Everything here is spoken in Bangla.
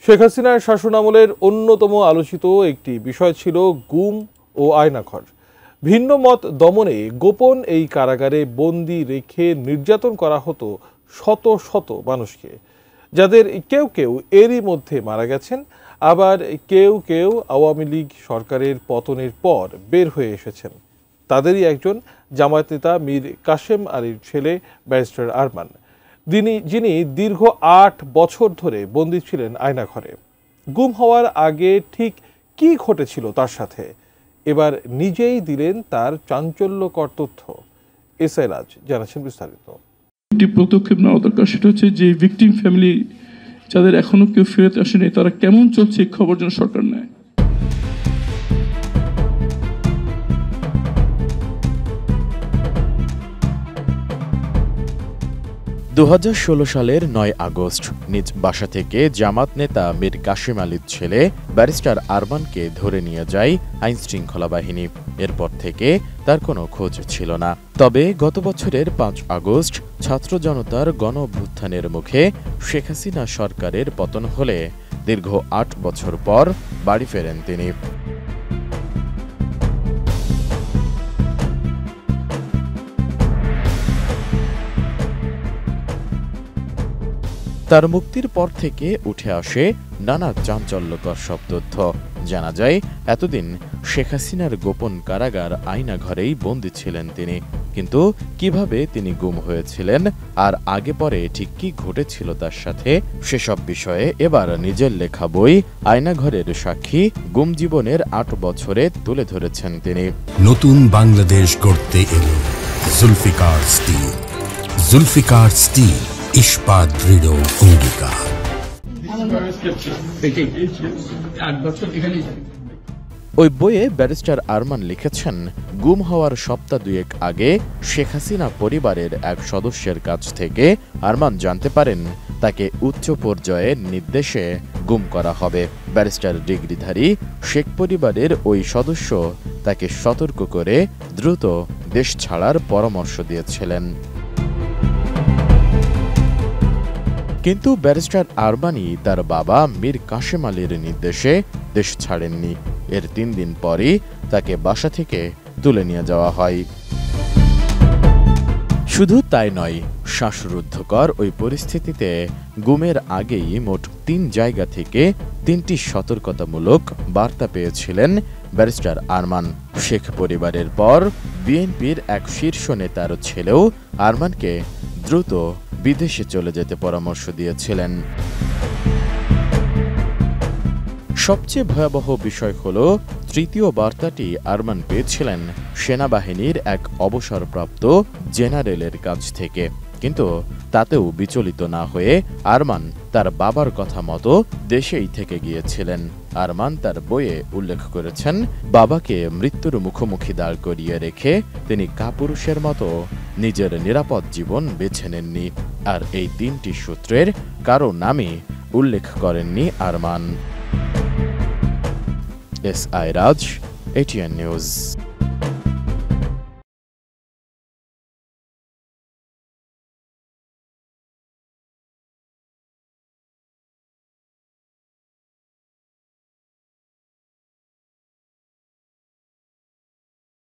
শেখ হাসিনার শাসনামলের অন্যতম আলোচিত একটি বিষয় ছিল গুম ও আয়নাঘর। ভিন্ন মত দমনে গোপন এই কারাগারে বন্দি রেখে নির্যাতন করা হতো শত শত মানুষকে, যাদের কেউ কেউ এরই মধ্যে মারা গেছেন, আবার কেউ কেউ আওয়ামী লীগ সরকারের পতনের পর বের হয়ে এসেছেন। তাদেরই একজন জামায়াত নেতা মীর কাশেম আলীর ছেলে ব্যারিস্টার আরমান, যিনি দীর্ঘ ৮ বছর ধরে বন্দী ছিলেন আয়নাঘরে। গুম হওয়ার আগে ঠিক কি ঘটেছিল তার সাথে, এবার নিজেই দিলেন তার চাঞ্চল্যকর তথ্য। এসআই রাজ জানাচ্ছেন বিস্তারিত। একটি পদক্ষেপ নেওয়া দরকার, সেটা হচ্ছে যে ভিকটিম ফ্যামিলি যাদের এখনো কেউ ফেরত আসেনি তারা কেমন চলছে এই খবর যেন সরকার নেয়। 2016 সালের 9 আগস্ট নিজ বাসা থেকে জামাত নেতা মীর কাশেম আলীর ছেলে ব্যারিস্টার আরমানকে ধরে নিয়ে যায় আইনশৃঙ্খলা বাহিনী। এরপর থেকে তার কোনো খোঁজ ছিল না। তবে গত বছরের 5 আগস্ট ছাত্র জনতার গণ অভ্যুত্থানের মুখে শেখ হাসিনা সরকারের পতন হলে দীর্ঘ 8 বছর পর বাড়ি ফেরেন তিনি। তার মুক্তির পর থেকে উঠে আসে নানা চাঞ্চল্যকর সব তথ্য। জানা যায়, এতদিন শেখ হাসিনার গোপন কারাগার আয়নাঘরেই বন্দী ছিলেন তিনি। কিন্তু কিভাবে তিনি গুম হয়েছিলেন আর আগে পরে ঠিক কি ঘটেছিল তার সাথে, সেসব বিষয়ে এবার নিজের লেখা বই আয়নাঘরের সাক্ষী গুম জীবনের 8 বছরে তুলে ধরেছেন তিনি। নতুন বাংলাদেশ গড়তে এলো জুলফিকার স্টিল। জুলফিকার স্টিল, ইস্পাত দৃঢ় অঙ্গীকার। ওই বইয়ে ব্যারিস্টার আরমান লিখেছেন, গুম হওয়ার সপ্তাহ 2 আগে শেখ হাসিনা পরিবারের এক সদস্যের কাছ থেকে আরমান জানতে পারেন তাকে উচ্চ পর্যায়ের নির্দেশে গুম করা হবে। ব্যারিস্টার ডিগ্রিধারী শেখ পরিবারের ওই সদস্য তাকে সতর্ক করে দ্রুত দেশ ছাড়ার পরামর্শ দিয়েছিলেন। কিন্তু ব্যারিস্টার আরমানি তার বাবা মীর কাশেম আলীর নির্দেশে দেশ ছাড়েননি। এর 3 দিন পরই তাকে বাসা থেকে তুলে নিয়ে যাওয়া হয়। শুধু তাই নয়, শ্বাসরুদ্ধকর ওই পরিস্থিতিতে গুমের আগেই মোট 3 জায়গা থেকে 3টি সতর্কতামূলক বার্তা পেয়েছিলেন ব্যারিস্টার আরমান। শেখ পরিবারের পর বিএনপির এক শীর্ষ নেতার ছেলেও আরমানকে দ্রুত বিদেশে চলে যেতে পরামর্শ দিয়েছিলেন। সবচেয়ে ভয়াবহ বিষয় হলো, তৃতীয় বার্তাটি আরমান পেয়েছিলেন সেনাবাহিনীর এক অবসরপ্রাপ্ত জেনারেলের কাছ থেকে। কিন্তু তাতেও বিচলিত না হয়ে আরমান তার বাবার কথা মতো দেশেই থেকে গিয়েছিলেন। আরমান তার বইয়ে উল্লেখ করেছেন, বাবাকে মৃত্যুর মুখোমুখি দাঁড় করিয়ে রেখে তিনি কাপুরুষের মতো নিজের নিরাপদ জীবন বেছে নেননি। আর এই 3টি সূত্রের কারো নামই উল্লেখ করেননি আরমান। এসআই রাজ, এটিএন নিউজ।